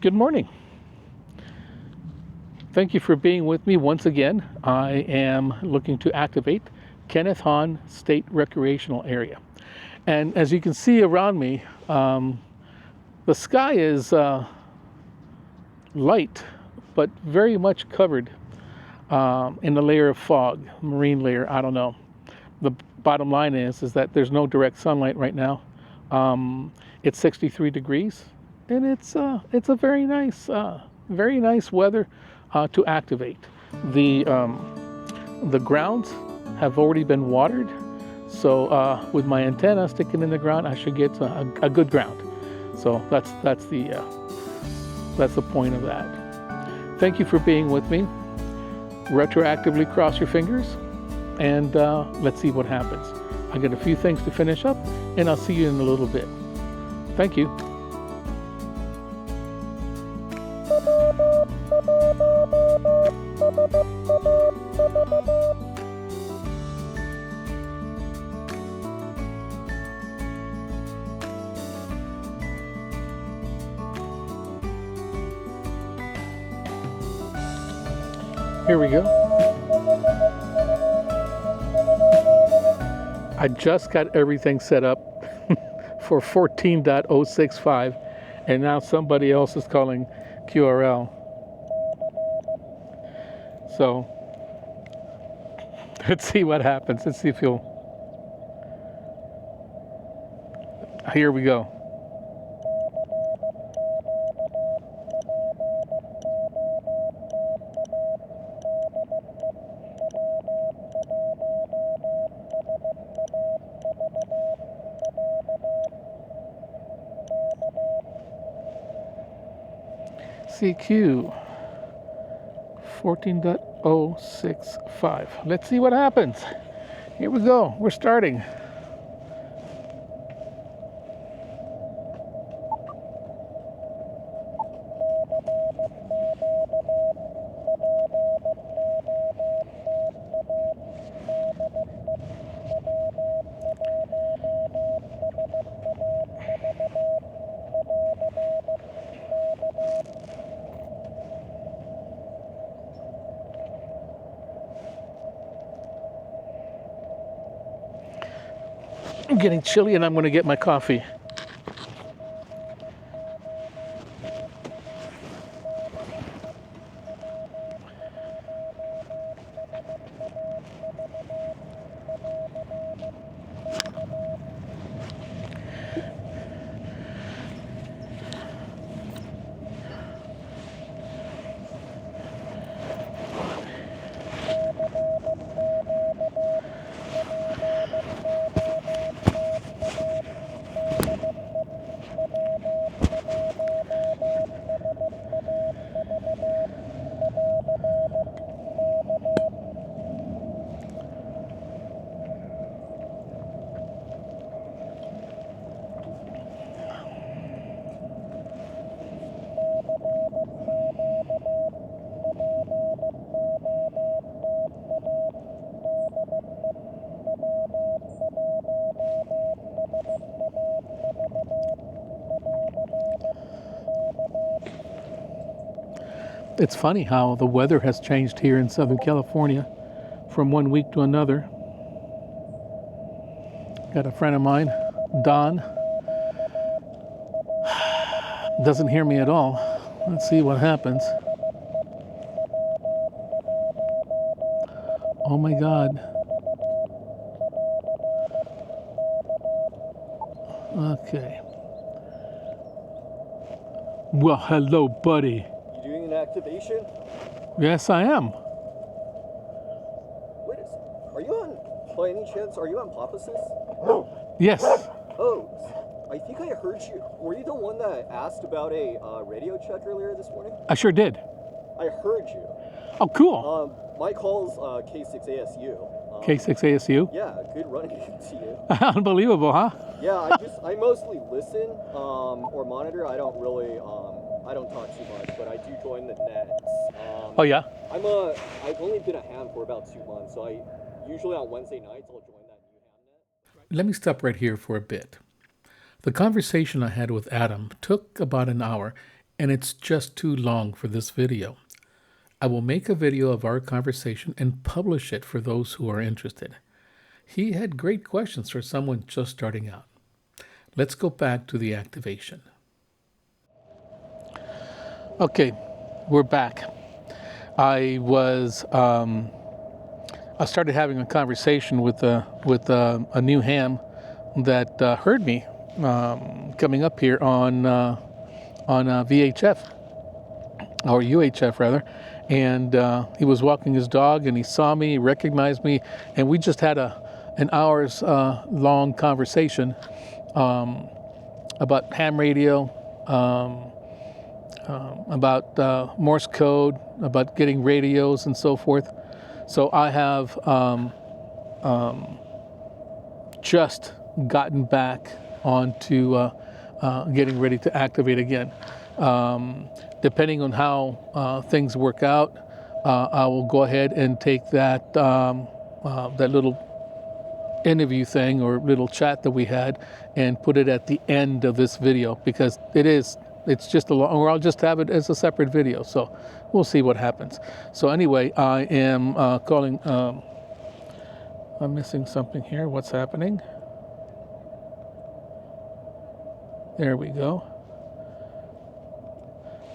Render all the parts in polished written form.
Good morning. Thank you for being with me once again. I am looking to activate Kenneth Hahn State Recreational Area. And as you can see around me, the sky is light, but very much covered in a layer of fog, marine layer, I don't know. The bottom line is that there's no direct sunlight right now. It's 63 degrees, and it's a very nice weather to activate. The grounds have already been watered, so with my antenna sticking in the ground, I should get a good ground. So that's the point of that. Thank you for being with me. Retroactively cross your fingers, and let's see what happens. I got a few things to finish up, and I'll see you in a little bit. Thank you. Here we go. I just got everything set up for 14.065, and now somebody else is calling QRL. So let's see what happens. Let's see if you'll. Here we go. CQ 14.065. Let's see what happens. Here we go. We're starting. I'm getting chilly, and I'm going to get my coffee. It's funny how the weather has changed here in Southern California from one week to another. Got a friend of mine, Don, doesn't hear me at all. Let's see what happens. Oh my God. Okay. Well, hello, buddy. You doing an activation? Yes, I am. Wait a second. Are you on, by any chance, are you on Papasis? Yes. Oh, I think I heard you. Were you the one that asked about a radio check earlier this morning? I sure did. I heard you. Oh, cool. My call's K6ASU. K6ASU? Yeah, good running to you. Unbelievable, huh? Yeah, I mostly listen or monitor. I don't really, I don't talk too much, but I do join the nets. Oh, yeah? I've only been a ham for about 2 months, so I usually on Wednesday nights I'll join that new ham net. Let me stop right here for a bit. The conversation I had with Adam took about an hour, and it's just too long for this video. I will make a video of our conversation and publish it for those who are interested. He had great questions for someone just starting out. Let's go back to the activation. Okay, we're back. I started having a conversation with a new ham that heard me coming up here on VHF or UHF rather, and he was walking his dog and he saw me, he recognized me, and we just had an hour's long conversation about ham radio, about Morse code, about getting radios and so forth. So I have just gotten back onto getting ready to activate again. Depending on how things work out, I will go ahead and take that that little interview thing or little chat that we had and put it at the end of this video, because it's just a long, or I'll just have it as a separate video. So we'll see what happens. So anyway, I am calling, I'm missing something here. What's happening? There we go.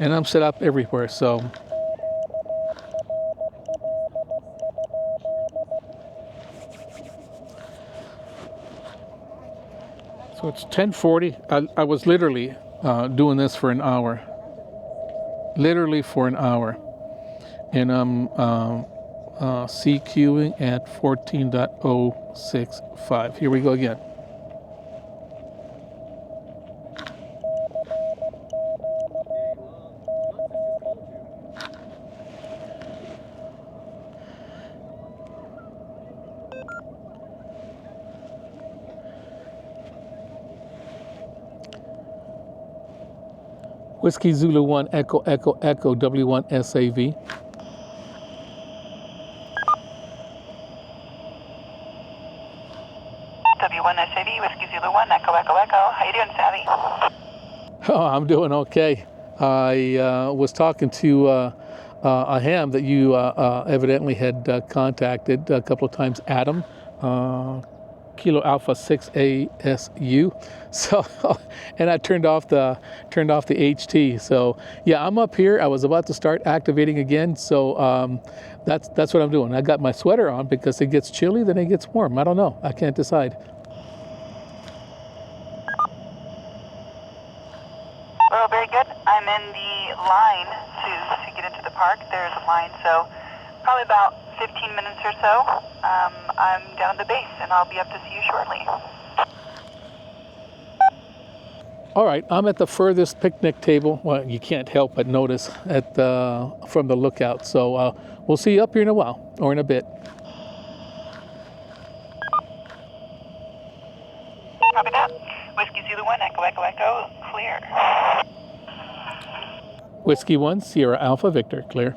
And I'm set up everywhere, so. So it's 10:40. I was literally doing this for an hour. Literally for an hour. And I'm CQing at 14.065. Here we go again. Whiskey Zulu 1 Echo Echo Echo W1 SAV. W1 SAV, Whiskey Zulu 1 Echo Echo Echo. How you doing, Savvy? Oh, I'm doing okay. I was talking to a ham that you evidently had contacted a couple of times, Adam. Kilo Alpha 6 ASU. So, and I turned off the HT. So yeah, I'm up here. I was about to start activating again. So that's what I'm doing. I got my sweater on because it gets chilly, then it gets warm. I don't know. I can't decide. Well, very good. I'm in the line to get into the park. There's a line, so probably about 15 minutes or so. I'm down at the base, and I'll be up to see you shortly. All right, I'm at the furthest picnic table. Well, you can't help but notice at from the lookout. So we'll see you up here in a while, or in a bit. Copy that. Whiskey Zulu 1 Echo Echo Echo, clear. Whiskey 1 Sierra Alpha Victor, clear.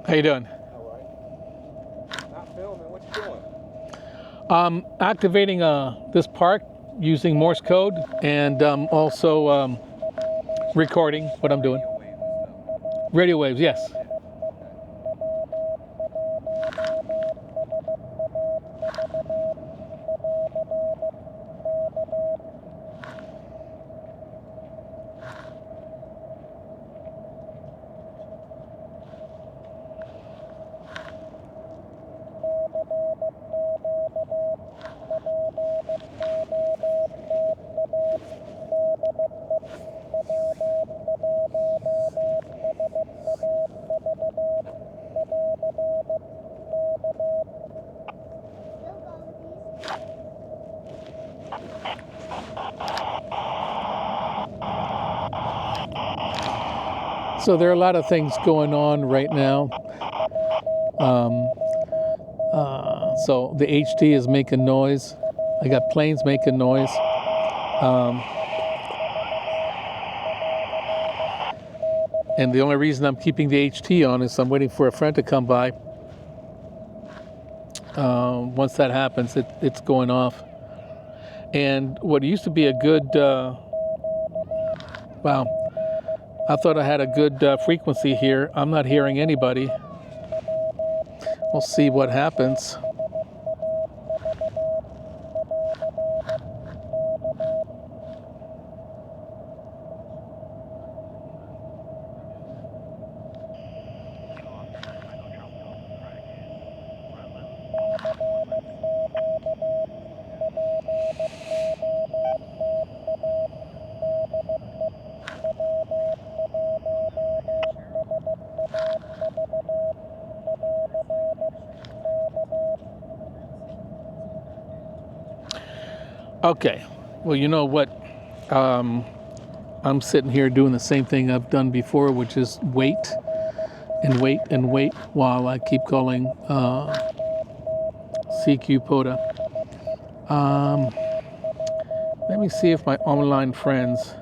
How you doing? All right. Not filming. What you doing? Activating this park using Morse code and also recording what I'm doing. Radio waves, yes. So there are a lot of things going on right now. So the HT is making noise. I got planes making noise. And the only reason I'm keeping the HT on is I'm waiting for a friend to come by. Once that happens, it's going off. And what used to be a good, wow, I thought I had a good frequency here. I'm not hearing anybody. We'll see what happens. Okay, well, you know what? I'm sitting here doing the same thing I've done before, which is wait and wait and wait while I keep calling CQ POTA. Let me see if my online friends.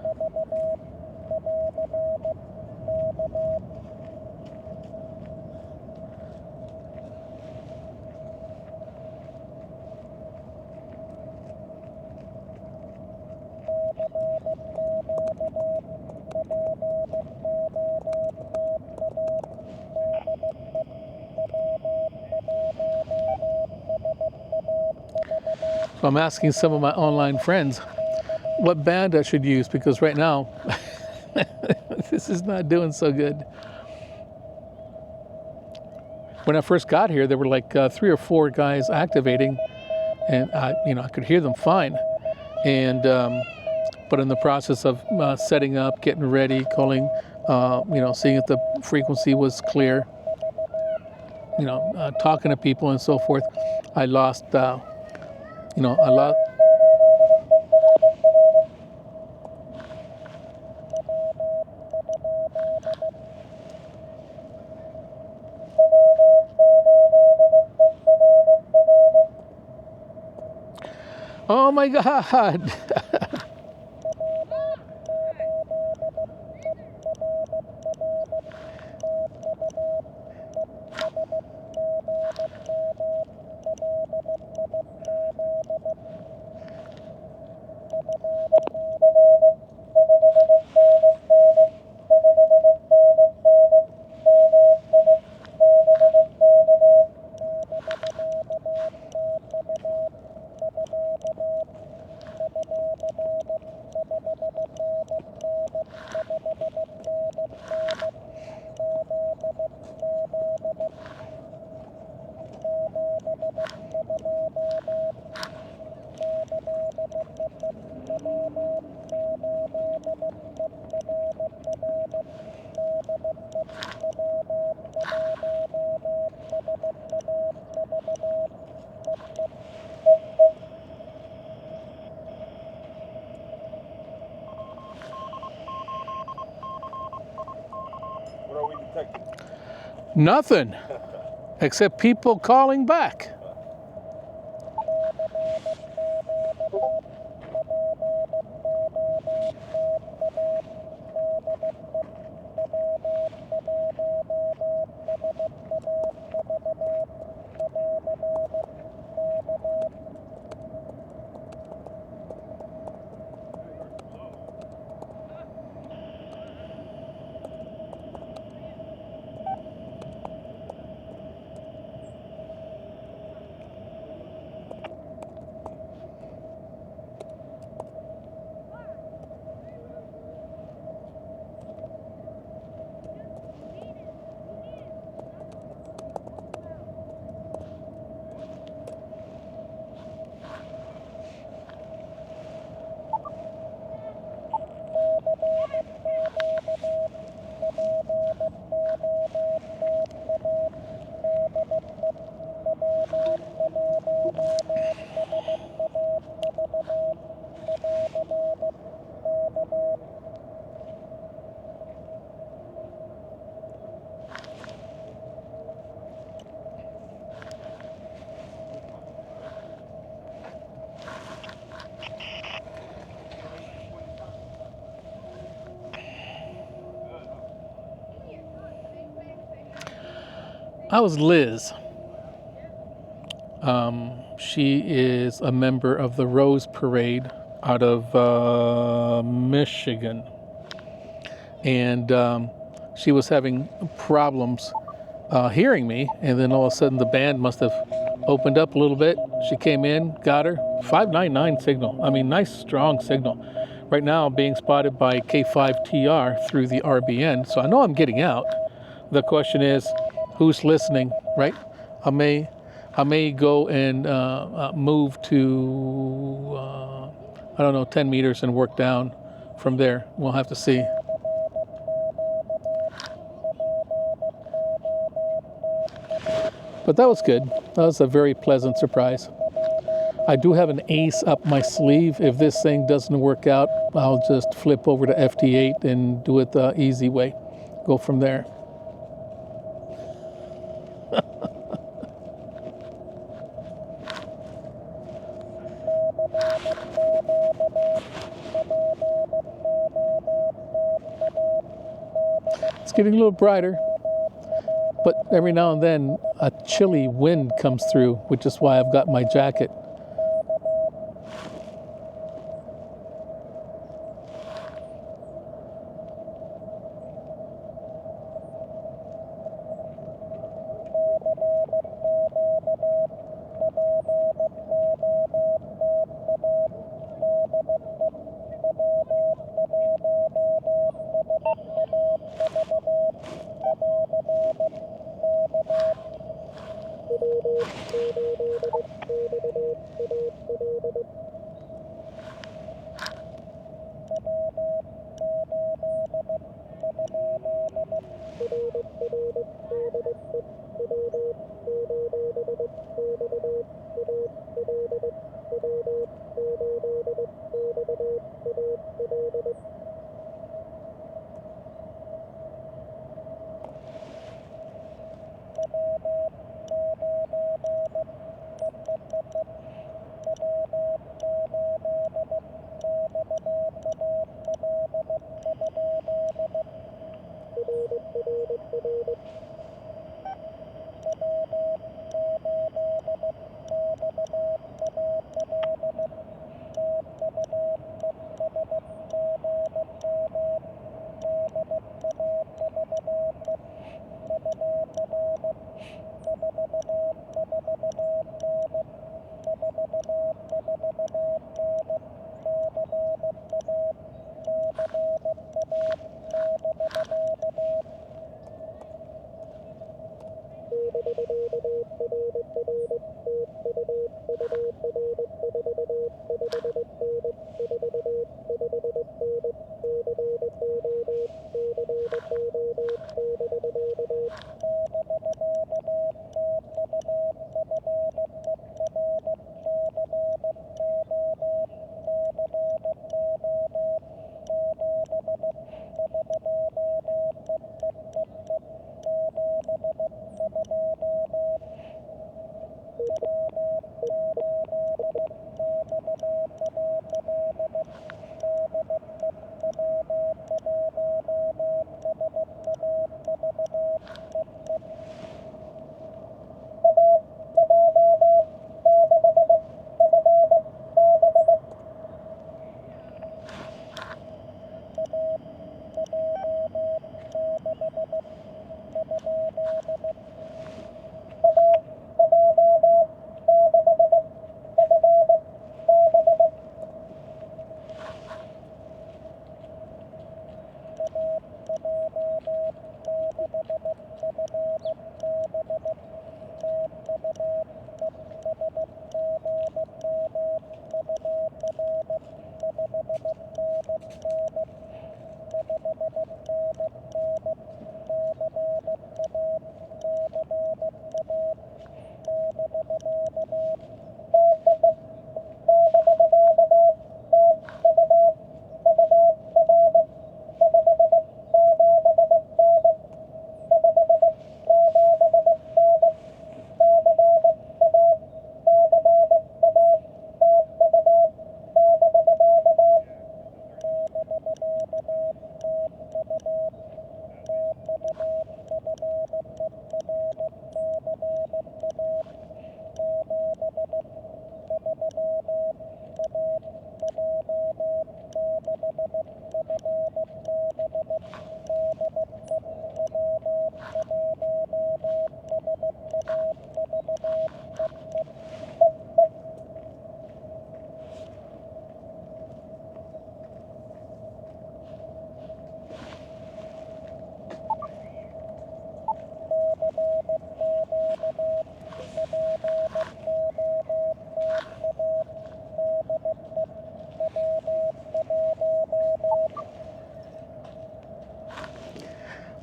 So I'm asking some of my online friends what band I should use, because right now this is not doing so good. When I first got here, there were like 3 or 4 guys activating, and I could hear them fine. And but in the process of setting up, getting ready, calling, seeing if the frequency was clear, talking to people and so forth, I lost. I lost. Oh my God! What are we detecting? Nothing, except people calling back. How's Liz? She is a member of the Rose Parade out of Michigan. And she was having problems hearing me, and then all of a sudden the band must have opened up a little bit. She came in, got her, 599 signal. I mean, nice, strong signal. Right now I'm being spotted by K5TR through the RBN, so I know I'm getting out. The question is, who's listening, right? I may go and move to, I don't know, 10 meters and work down from there. We'll have to see. But that was good. That was a very pleasant surprise. I do have an ace up my sleeve. If this thing doesn't work out, I'll just flip over to FT8 and do it the easy way. Go from there. It's getting a little brighter, but every now and then a chilly wind comes through, which is why I've got my jacket.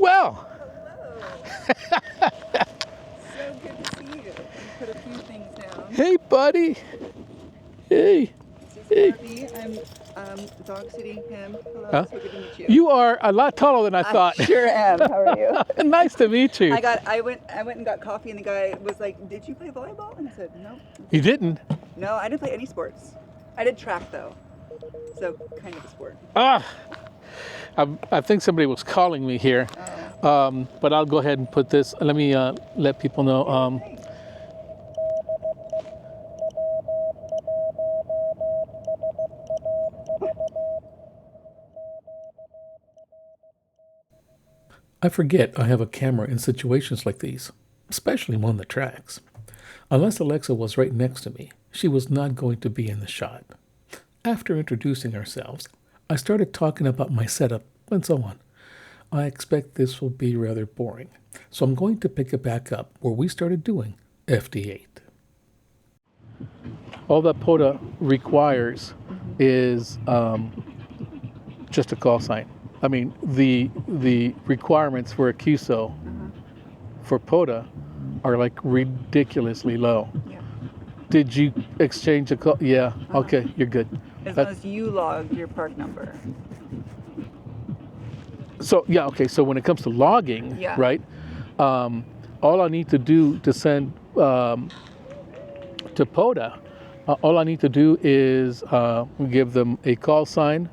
Well, So good to see you. Put a few things down. hey, buddy. Hey. This is Barbie. I'm dog sitting him. Hello. Huh? So good to meet you. You are a lot taller than I thought. Sure am. How are you? Nice to meet you. I went and got coffee, and the guy was like, "Did you play volleyball?" And I said, "No." You didn't? No, I didn't play any sports. I did track though, so kind of a sport. I think somebody was calling me here, but I'll go ahead and put this. Let me let people know. I forget I have a camera in situations like these, especially one that tracks. Unless Alexa was right next to me, she was not going to be in the shot. After introducing ourselves, I started talking about my setup and so on. I expect this will be rather boring, so I'm going to pick it back up where we started doing FD8. All that POTA requires is just a call sign. I mean, the requirements for a QSO for POTA are like ridiculously low. Yeah. Did you exchange a call? Yeah. Okay, you're good. As long as you logged your park number. So yeah, okay. So when it comes to logging, Yeah. right? All I need to do to send to POTA, all I need to do is give them a call sign,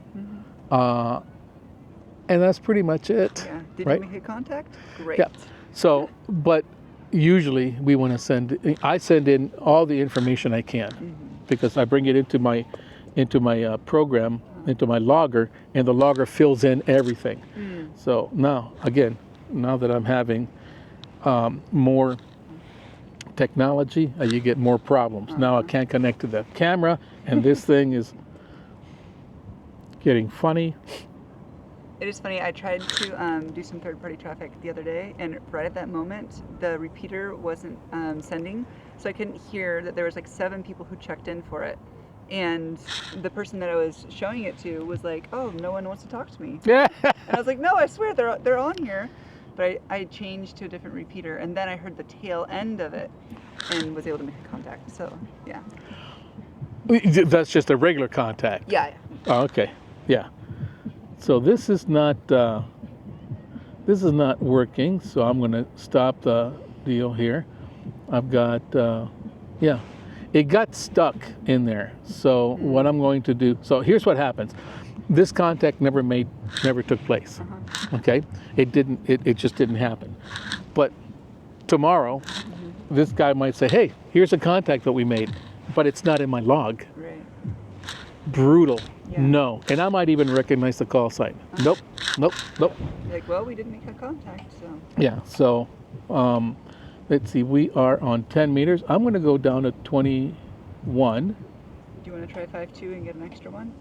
and that's pretty much it. Yeah. Did right? you make a contact? Great. Yeah. So, but usually we want to I send in all the information I can because I bring it into my program, into my logger, and the logger fills in everything. So now that I'm having more technology, you get more problems. Now I can't connect to the camera, and this thing is getting funny. It is funny, I tried to do some third-party traffic the other day, and right at that moment, the repeater wasn't sending, so I couldn't hear that there was like 7 people who checked in for it. And the person that I was showing it to was like, "Oh, no one wants to talk to me." Yeah. And I was like, "No, I swear they're on here." But I changed to a different repeater, and then I heard the tail end of it and was able to make a contact. So, yeah. That's just a regular contact. Yeah. Oh, okay. Yeah. So this is not working. So I'm going to stop the deal here. I've got it got stuck in there. So what I'm going to do. So here's what happens. This contact never took place. Okay. It just didn't happen. But tomorrow, this guy might say, "Hey, here's a contact that we made," but it's not in my log. Right. Brutal. Yeah. No. And I might even recognize the call sign. Nope. Like, well, we didn't make a contact, so. Yeah. So, let's see. We are on 10 meters. I'm going to go down to 21. Do you want to try 5.2 and get an extra one?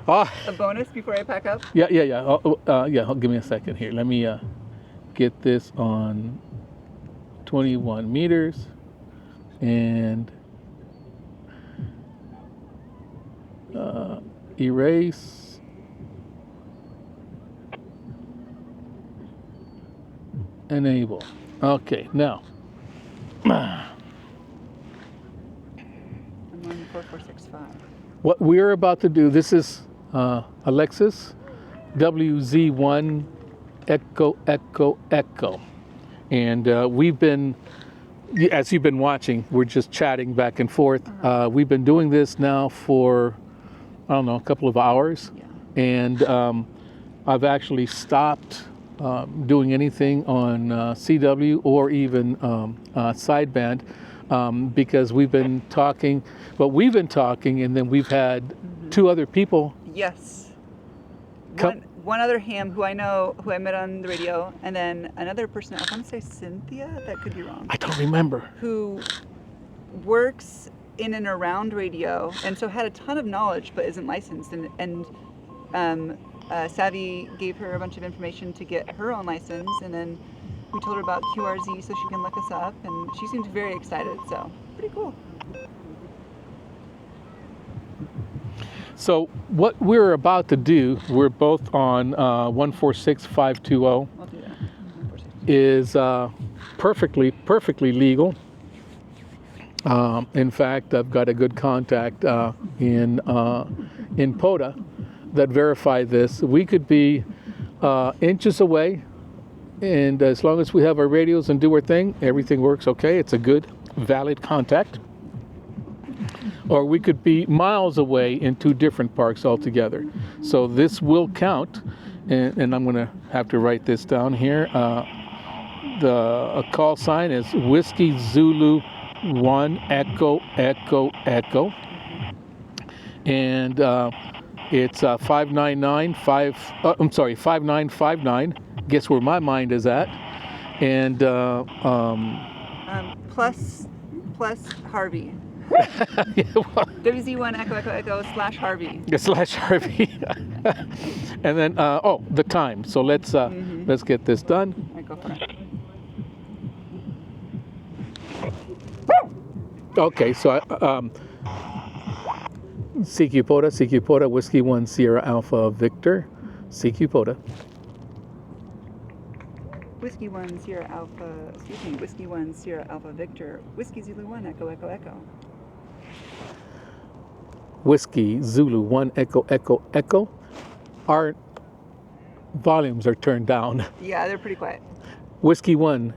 Ah. A bonus before I pack up? Yeah. Give me a second here. Let me get this on 21 meters and erase. Enable. Okay, now. I'm on 4465. What we're about to do, this is Alexis, WZ1 Echo. And we've been, as you've been watching, we're just chatting back and forth. We've been doing this now for, I don't know, a couple of hours. Yeah. And I've actually stopped doing anything on CW or even sideband because we've been talking, and then we've had 2 other people. Yes. Come. One other ham who I know, who I met on the radio, and then another person, I want to say Cynthia, that could be wrong, I don't remember. who works in and around radio, and so had a ton of knowledge, but isn't licensed. And Savvy gave her a bunch of information to get her own license, and then we told her about QRZ so she can look us up, and she seemed very excited, so pretty cool. So what we're about to do, we're both on 146520, I'll do that. is perfectly legal. In fact, I've got a good contact in POTA that verify this. We could be inches away, and as long as we have our radios and do our thing, everything works okay. It's a good, valid contact. Or we could be miles away in two different parks altogether. So this will count, and I'm going to have to write this down here. The call sign is Whiskey Zulu 1 Echo Echo Echo, and it's 5959. Guess where my mind is at, and Plus Harvey. WZ1 Echo Echo Echo / Harvey. / Harvey. And then the time. So let's get this done. All right, go for it. Okay, so CQ POTA, Whiskey 1 Sierra Alpha Victor, CQ POTA. Whiskey 1 Sierra Alpha, Whiskey 1 Sierra Alpha Victor, Whiskey Zulu 1 Echo Echo Echo. Whiskey Zulu 1 Echo Echo Echo. Our volumes are turned down. Yeah, they're pretty quiet. Whiskey 1,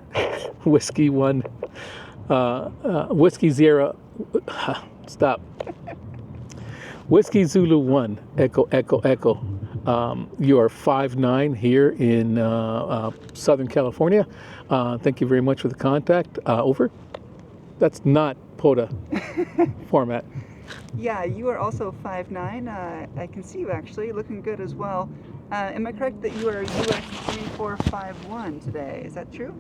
Whiskey 1, Whiskey Zero, stop. Whiskey Zulu 1 Echo Echo Echo. You are 5'9" here in Southern California. Thank you very much for the contact. Over. That's not POTA format. Yeah, you are also 5'9". I can see you actually, looking good as well. Am I correct that you are US-3451 today? Is that true?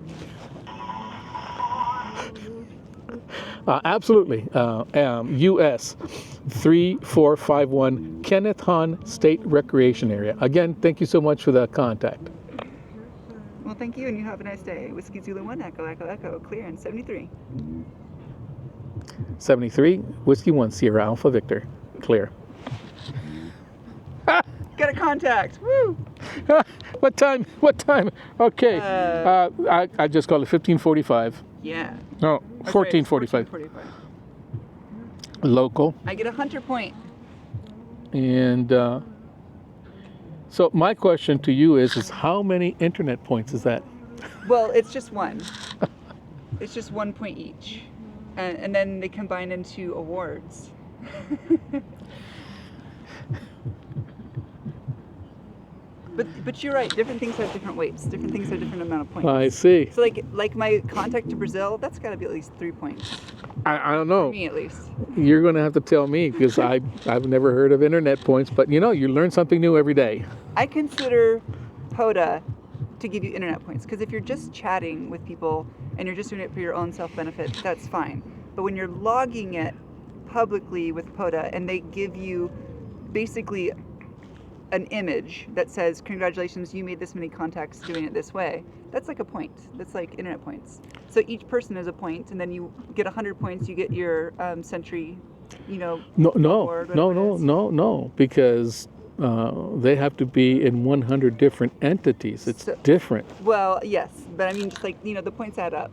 Absolutely. US-3451 Kenneth Hahn State Recreation Area. Again, thank you so much for the contact. Well, thank you, and you have a nice day. Whiskey Zulu 1 Echo Echo Echo, clear in 73. 73, Whiskey 1 Sierra Alpha Victor, clear. Got a contact. Woo! What time? Okay. I just called it 1545. Yeah. No, Oh, sorry, it's 1445. 1445. Local. I get a hunter point. And so my question to you is how many internet points is that? Well, it's just one. It's just 1 point each. And then they combine into awards. But you're right. Different things have different weights. Different things have different amount of points. I see. So like my contact to Brazil, that's got to be at least 3 points. I don't know. For me, at least. You're going to have to tell me because I've never heard of internet points. But you learn something new every day. I consider POTA to give you internet points because if you're just chatting with people and you're just doing it for your own self-benefit, that's fine. But when you're logging it publicly with POTA and they give you basically an image that says, congratulations, you made this many contacts doing it this way, that's like a point. That's like internet points. So each person is a point, and then you get 100 points, you get your Sentry, No, because they have to be in 100 different entities. It's different. Well, yes, but I mean, just like, the points add up.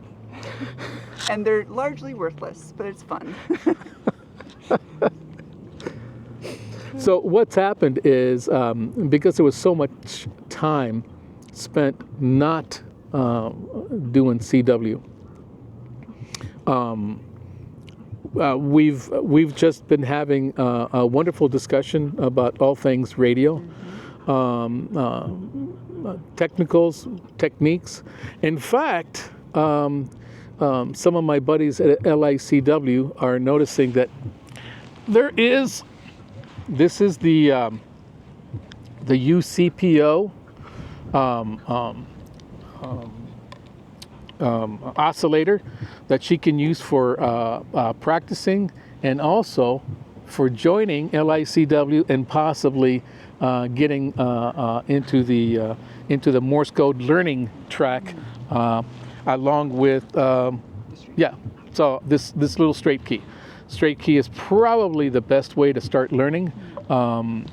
And they're largely worthless, but it's fun. So what's happened is because there was so much time spent not doing CW, we've just been having a wonderful discussion about all things radio, technicals, techniques. In fact, some of my buddies at LICW are noticing that this is the UCPO oscillator that she can use for practicing and also for joining LICW and possibly getting into the Morse code learning track along with so this little straight key. Straight key is probably the best way to start learning And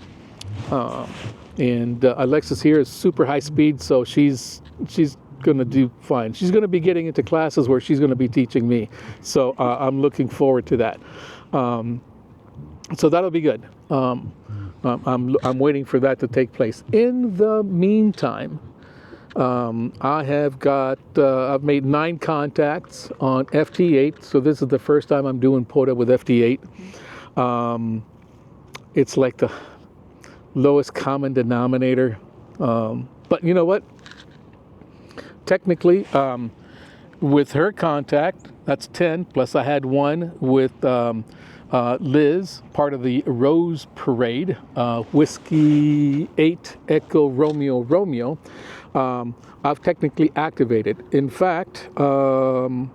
Alexis here is super high speed, so she's going to do fine. She's going to be getting into classes where she's going to be teaching me. So I'm looking forward to that. So that'll be good. I'm waiting for that to take place. In the meantime, I have got, I've made 9 contacts on FT8. So this is the first time I'm doing POTA with FT8. It's like the lowest common denominator. But you know what? Technically, with her contact, that's 10, plus I had one with Liz, part of the Rose Parade, Whiskey 8 Echo Romeo Romeo. I've technically activated. In fact, darn,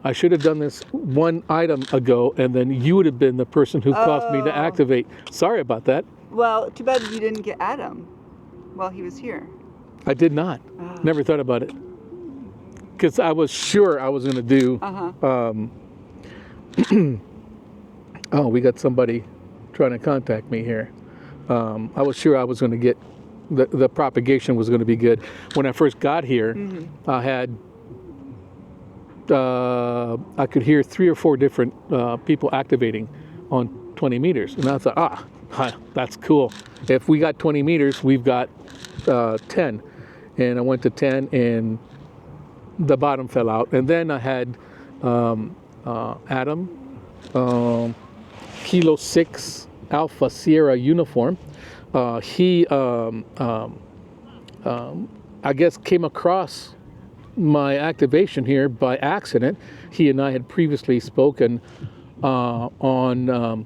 I should have done this one item ago, and then you would have been the person who caused me to activate. Sorry about that. Well, too bad you didn't get Adam while he was here. I did not. Never thought about it. Because I was sure I was going to do... oh, we got somebody trying to contact me here. I was sure I was going to get... The propagation was going to be good. When I first got here, I had... I could hear 3 or 4 different people activating on 20 meters. And I thought, that's cool. If we got 20 meters, we've got 10. And I went to 10 and the bottom fell out. And then I had Adam, Kilo 6 Alpha Sierra uniform. He, I guess, came across my activation here by accident. He and I had previously spoken on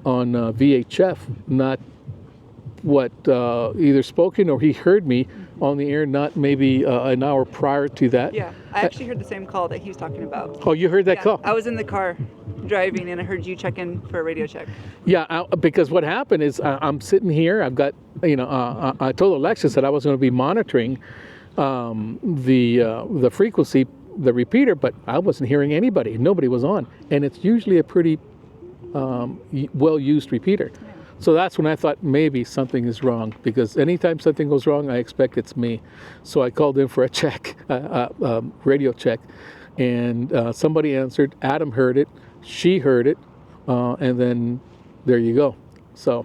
VHF, not either spoken or he heard me on the air, not maybe an hour prior to that. Yeah, I actually heard the same call that he was talking about. Oh, you heard that call? I was in the car driving and I heard you check in for a radio check. Yeah, because what happened is I'm sitting here. I've got, I told Alexis that I was going to be monitoring the frequency, the repeater, but I wasn't hearing anybody. Nobody was on, and it's usually a pretty well-used repeater. Yeah. So that's when I thought maybe something is wrong, because anytime something goes wrong, I expect it's me. So I called in for a check, radio check, and somebody answered. Adam heard it, she heard it, and then there you go. So,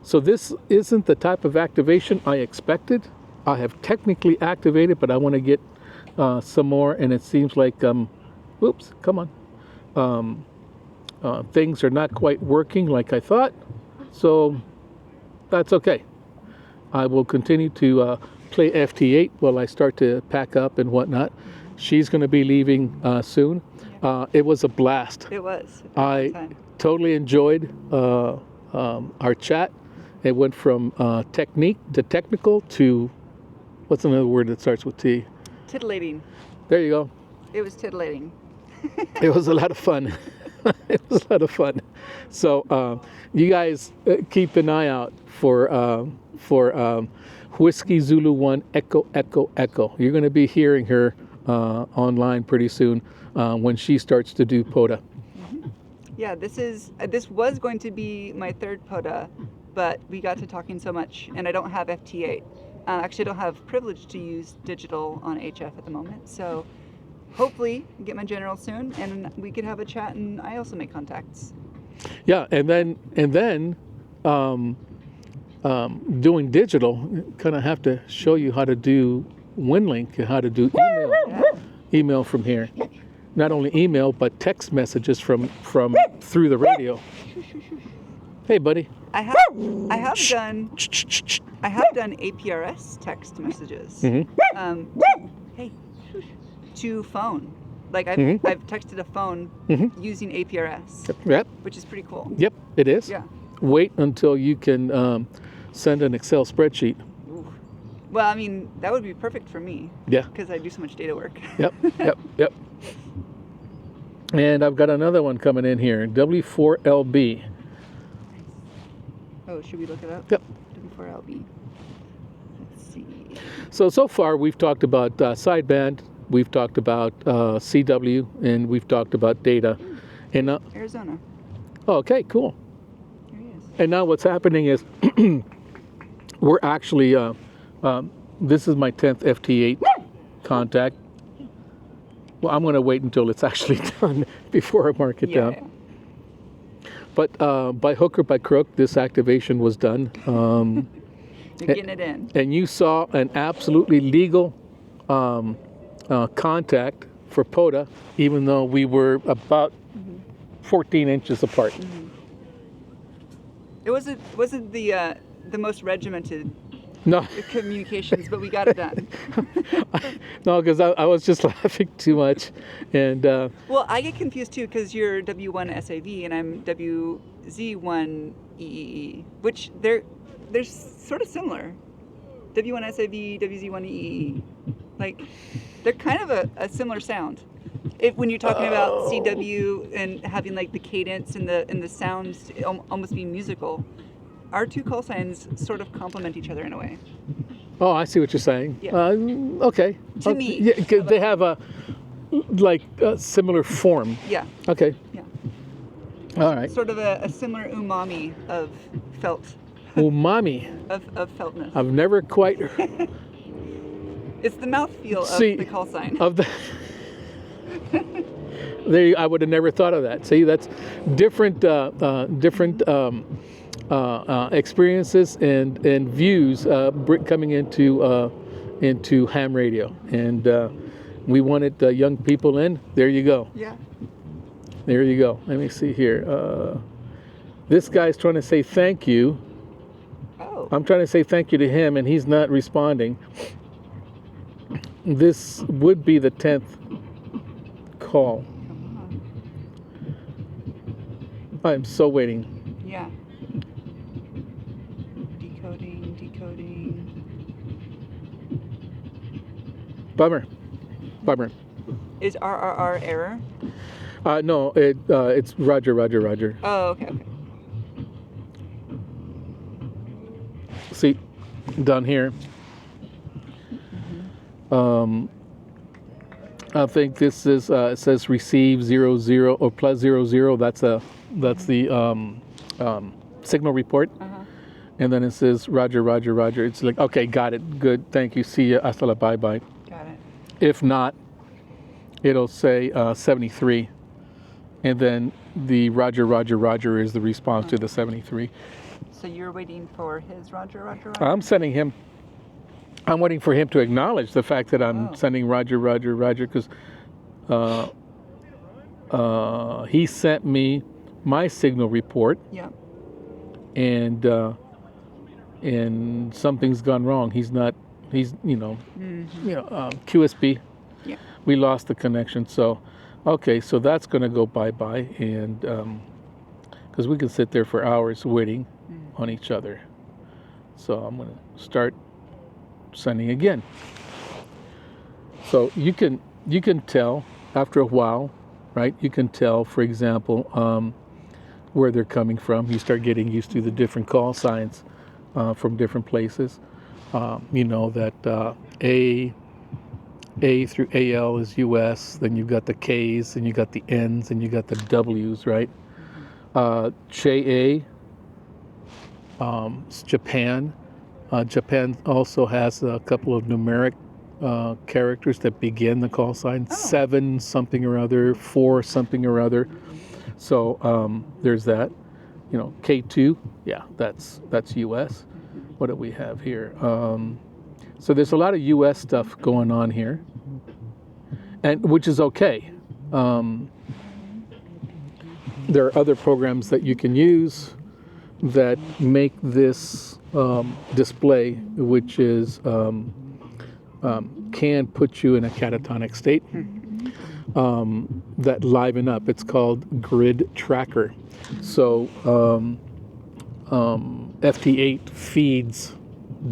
so this isn't the type of activation I expected. I have technically activated, but I want to get some more, and it seems like, whoops, come on. Things are not quite working like I thought, so that's okay. I will continue to play FT8 while I start to pack up and whatnot. She's going to be leaving soon. It was a blast. It was. I totally enjoyed our chat. It went from technique to technical to, what's another word that starts with T? Titillating. There you go. It was titillating. It was a lot of fun. It was a lot of fun. So you guys keep an eye out for Whiskey Zulu 1 Echo Echo Echo. You're going to be hearing her online pretty soon when she starts to do POTA. Yeah, this was going to be my 3rd POTA, but we got to talking so much, and I don't have FT8. Actually, I don't have privilege to use digital on HF at the moment, so hopefully get my general soon, and we could have a chat, and I also make contacts. Yeah, and then doing digital, kind of have to show you how to do WinLink and how to do email from here. Not only email, but text messages from through the radio. Hey, buddy. I have done APRS text messages. Hey. To phone. Like I've texted a phone using APRS. Yep. Which is pretty cool. Yep, it is. Yeah. Wait until you can send an Excel spreadsheet. Ooh. Well, I mean, that would be perfect for me. Yeah. Because I do so much data work. Yep. And I've got another one coming in here, W4LB. Oh, should we look it up? Yep. W4LB. Let's see. So far we've talked about sideband, we've talked about CW, and we've talked about data. And Arizona. Oh, okay, cool. And now what's happening is we're actually, this is my 10th FT8 contact. Well, I'm going to wait until it's actually done before I mark it down. But by hook or by crook, this activation was done. You're getting it in. And you saw an absolutely legal contact for POTA, even though we were about 14 inches apart. It wasn't the most regimented No, communications, but we got it done. no, because I was just laughing too much, and Well, I get confused too because you're W1SAV and I'm WZ1EEE, which they're sort of similar. W1SAV, WZ1EEE, like they're kind of a similar sound. When you're talking about CW and having like the cadence and the sounds almost being musical, our two call signs sort of complement each other in a way. oh, I see what you're saying. Yeah. Okay. To me. Yeah, 'cause they have a similar form. Yeah. Okay. Yeah. All right. Sort of a similar umami of felt. Umami. Of feltness. I've never quite It's the mouthfeel See, of the call sign. of the. There, I would have never thought of that. See, that's different experiences and views coming into ham radio, and we wanted young people in. There you go. Yeah. There you go. Let me see here. This guy's trying to say thank you. Oh. I'm trying to say thank you to him, and he's not responding. This would be the 10th call. I'm so waiting. Yeah. Decoding. Bummer. Is RRR error? No, it's Roger. Oh, okay. See, down here. I think this is it says receive 00 or plus 00. That's the signal report. And then it says Roger. It's like, okay, got it, good, thank you, see ya, hasta la bye. Got it. If not, it'll say 73, and then the Roger is the response to the 73. So you're waiting for his Roger? I'm waiting for him to acknowledge the fact that I'm sending Roger, because he sent me my signal report. Yeah. And something's gone wrong. He's QSB. Yeah. We lost the connection. So, okay, so that's going to go bye-bye, and because we can sit there for hours waiting on each other. So I'm going to start sending again. So you can tell after a while, right? You can tell, for example, where they're coming from. You start getting used to the different call signs from different places. You know that A through AL is US, then you've got the K's, and you got the N's, and you got the W's, right? JA is Japan. Japan also has a couple of numeric characters that begin the call sign. 7 something or other, 4 something or other. So there's that. You know, K2, yeah, that's US. What do we have here? So there's a lot of US stuff going on here, and which is okay. There are other programs that you can use that make this display, which is can put you in a catatonic state, that liven up. It's called Grid Tracker. So FT8 feeds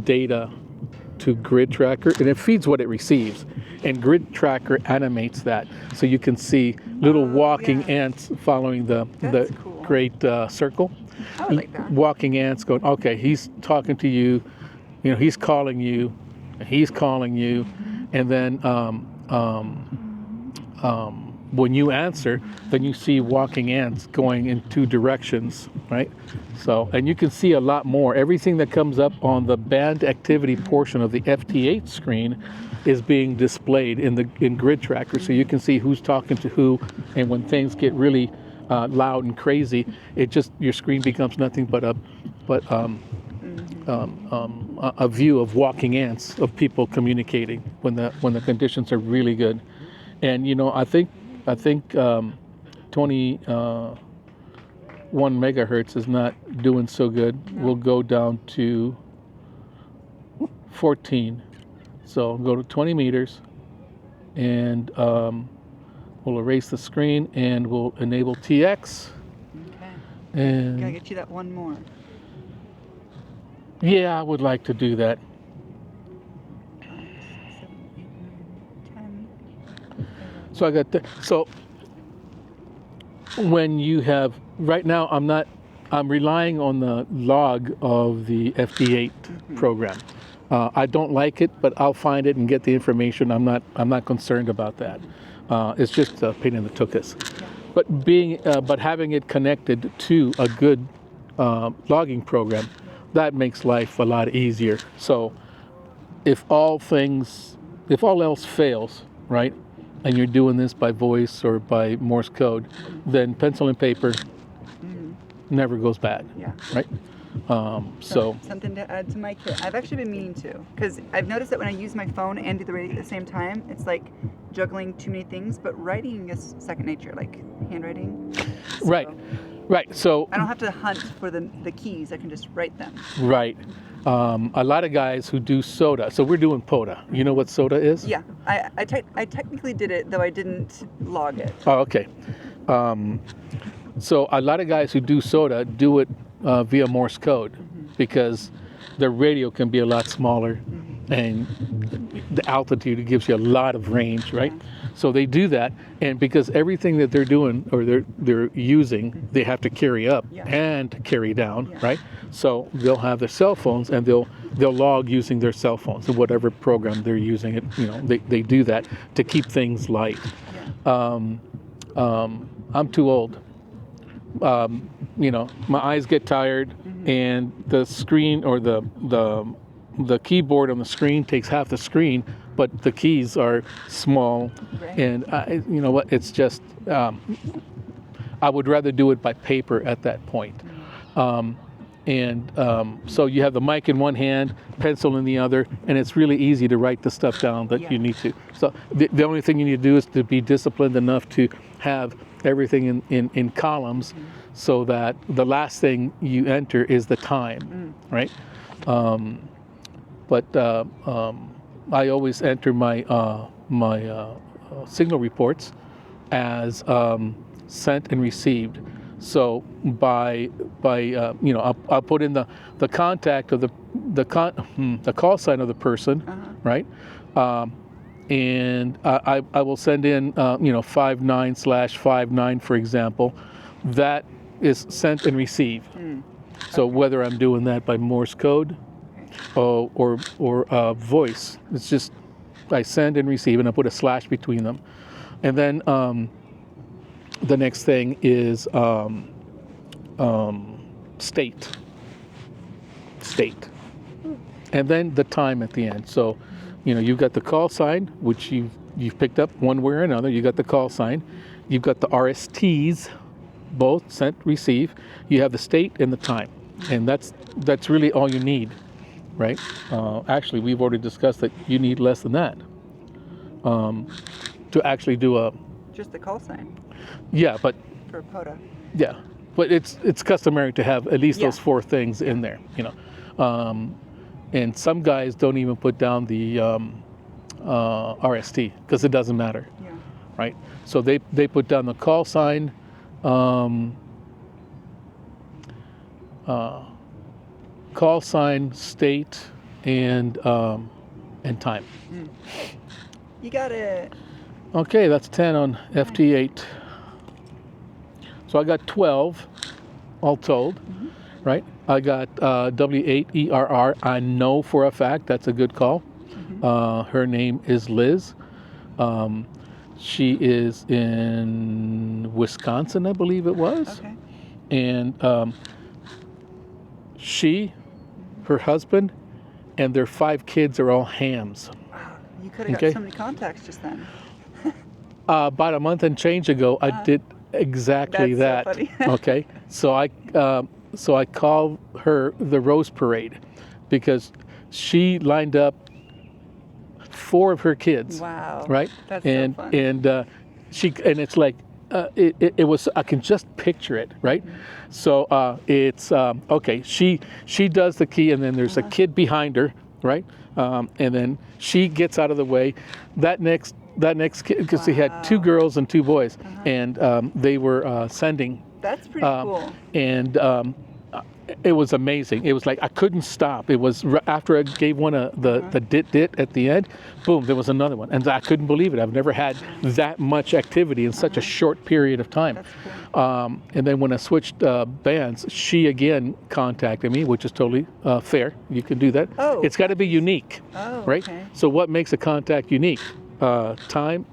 data to Grid Tracker, and it feeds what it receives, and Grid Tracker animates that, so you can see little walking ants following the Cool. great circle. I would like that. Walking ants going, okay, he's talking to you, you know, he's calling you, when you answer, then you see walking ants going in two directions, right? So, and you can see a lot more. Everything that comes up on the band activity portion of the FT8 screen is being displayed in Grid Tracker, so you can see who's talking to who, and when things get really loud and crazy, it just, your screen becomes nothing but a view of walking ants, of people communicating when the conditions are really good. And you know, I think 21 megahertz is not doing so good. We'll go down to 14. So go to 20 meters, and we'll erase the screen, and we'll enable TX. Okay. And Gotta get you that one more. yeah, I would like to do that. 5, 6, 7, 8, 9, 10. So I got so when you have, right now I'm relying on the log of the FD8 program. I don't like it, but I'll find it and get the information. I'm not concerned about that. It's just a pain in the tuchus. But having it connected to a good logging program, that makes life a lot easier. So if all else fails, right, and you're doing this by voice or by Morse code, then pencil and paper never goes bad, Yeah. right? So Something to add to my kit. I've actually been meaning to, because I've noticed that when I use my phone and do the radio at the same time, it's like juggling too many things, but writing is second nature, like handwriting. So right. So I don't have to hunt for the keys, I can just write them. right. A lot of guys who do SOTA. So we're doing POTA. You know what SOTA is? Yeah, I technically did it, though I didn't log it. Oh, okay. So a lot of guys who do SOTA do it via Morse code, because the radio can be a lot smaller, and the altitude, it gives you a lot of range, right? So they do that, and because everything that they're doing or they're using, they have to carry up and carry down, right? So they'll have their cell phones, and they'll log using their cell phones and whatever program they're using it. You know, they do that to keep things light. I'm too old. You know, my eyes get tired, and the screen or the keyboard on the screen takes half the screen, but the keys are small, and you know what? It's just I would rather do it by paper at that point. So you have the mic in one hand, pencil in the other, and it's really easy to write the stuff down that you need to. So the only thing you need to do is to be disciplined enough to have everything in columns, so that the last thing you enter is the time, right? But I always enter my signal reports as sent and received. So by you know, I'll put in the contact of the call sign of the person, right? And I will send in you know, 59/59, for example. That is sent and received. So whether I'm doing that by Morse code or voice, it's just I send and receive, and I put a slash between them. And then the next thing is state, and then the time at the end. So, you know, you've got the call sign, which you've picked up one way or another. You got the call sign, you've got the RSTs, both sent, receive. You have the state and the time, and that's really all you need, right? Actually, we've already discussed that you need less than that to actually do Just the call sign but for POTA. yeah, but it's customary to have at least those four things in there, you know. And some guys don't even put down the RST because it doesn't matter, right? So they put down the call sign, state, and time. You got it. Okay, that's 10 on FT8. So I got 12 all told, right? I got W8ERR. I know for a fact that's a good call. Her name is Liz. She is in Wisconsin, I believe it was. Okay. And she, her husband, and their 5 kids are all hams. Wow. You could have Okay. got so many contacts just then. About a month and change ago, I did exactly That's that. so funny. Okay, so I called her the Rose Parade because she lined up 4 of her kids. Wow. Right. That's and so fun. and it's like it was. I can just picture it. Right. Mm-hmm. So it's okay. She does the key, and then there's a kid behind her. Right. And then she gets out of the way. That next kid, because he had 2 girls and 2 boys, and they were sending. That's pretty cool. And it was amazing. It was like I couldn't stop. It was after I gave one the dit at the end, boom, there was another one, and I couldn't believe it. I've never had that much activity in such a short period of time. That's cool. And then when I switched bands, she again contacted me, which is totally fair. You can do that. Oh, it's got to be unique, Oh, right? okay. So what makes a contact unique? Time?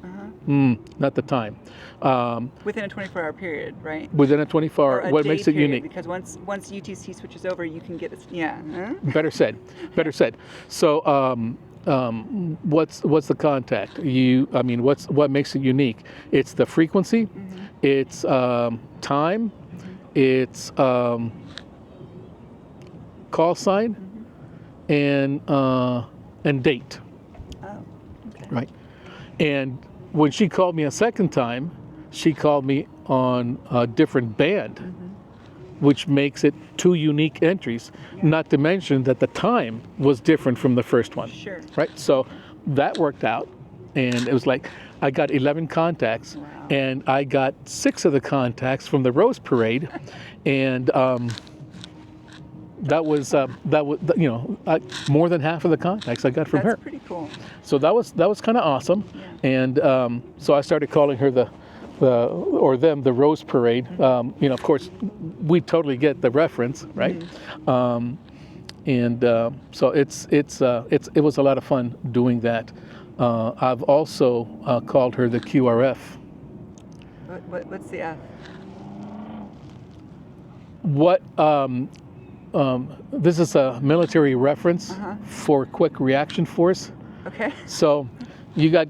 Not the time. Within a 24-hour period, right? Within a 24-hour, Or a what day makes it period, unique? Because once UTC switches over, you can get it. Yeah. Huh? Better said. Better said. So, what's the contact? What makes it unique? It's the frequency. It's time. It's call sign, and date. Oh. Okay. Right. And when she called me a second time, she called me on a different band, which makes it 2 unique entries, not to mention that the time was different from the first one. Sure. Right? So that worked out, and it was like I got 11 contacts, Wow. and I got 6 of the contacts from the Rose Parade, and that was more than half of the contacts I got from That's her. pretty cool. So that was kind of awesome, and so I started calling her the Rose Parade. Of course, we totally get the reference, right? So it was a lot of fun doing that. I've also called her the QRF. What's the F? This is a military reference for Quick Reaction Force. Okay. So you got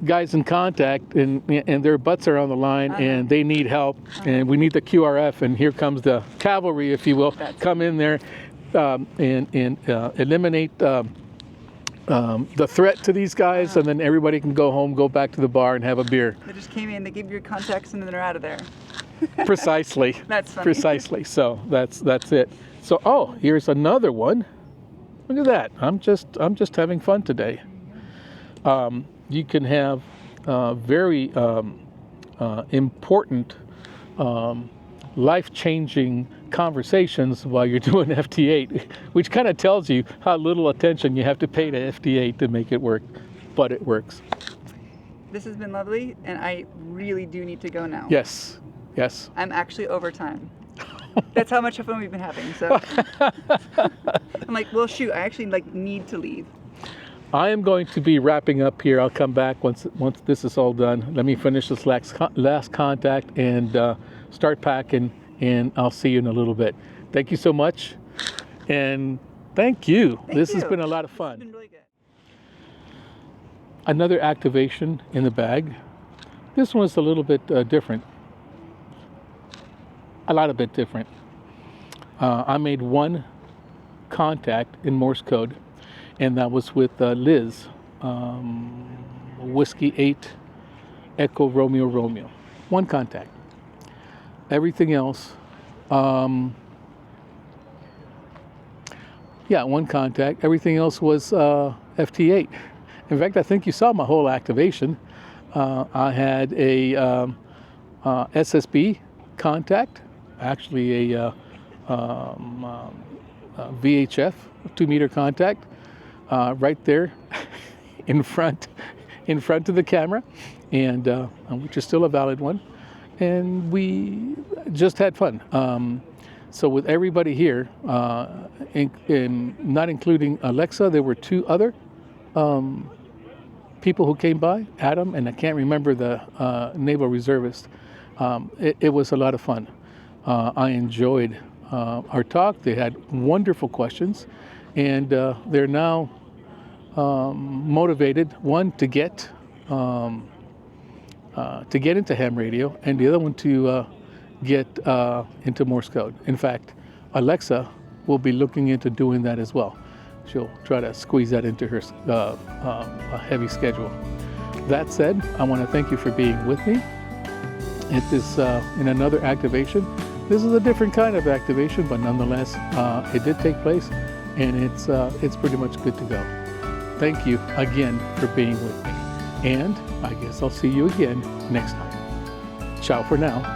guys in contact and their butts are on the line and they need help and we need the QRF, and here comes the cavalry, if you will, come in there and eliminate the threat to these guys, and then everybody can go home, go back to the bar and have a beer. They just came in, they gave you your contacts, and then they're out of there. Precisely. That's funny. Precisely. So that's it. So here's another one. Look at that. I'm just having fun today. You can have very important, life-changing conversations while you're doing FT8, which kind of tells you how little attention you have to pay to FT8 to make it work, but it works. This has been lovely, and I really do need to go now. Yes. I'm actually over time. That's how much fun we've been having. So I'm like, well, shoot, I actually need to leave. I am going to be wrapping up here. I'll come back once this is all done. Let me finish this last contact and start packing, and I'll see you in a little bit. Thank you so much, and thank you. This has been a lot of fun. It's been really good. Another activation in the bag. This one's a little bit different. A lot of bit different. I made one contact in Morse code, and that was with Liz, Whiskey 8, Echo Romeo Romeo. One contact. Everything else, one contact. Everything else was FT8. In fact, I think you saw my whole activation. I had a SSB contact, actually a VHF 2-meter contact, right there in front of the camera, and which is still a valid one. And we just had fun. So with everybody here, in not including Alexa, there were 2 other people who came by, Adam, and I can't remember the naval reservist. It was a lot of fun. I enjoyed our talk. They had wonderful questions, and they're now motivated, one to get into ham radio, and the other one to get into Morse code. In fact, Alexa will be looking into doing that as well. She'll try to squeeze that into her heavy schedule. That said, I want to thank you for being with me. It is in another activation. This is a different kind of activation, but nonetheless, it did take place, and it's pretty much good to go. Thank you again for being with me, and I guess I'll see you again next time. Ciao for now.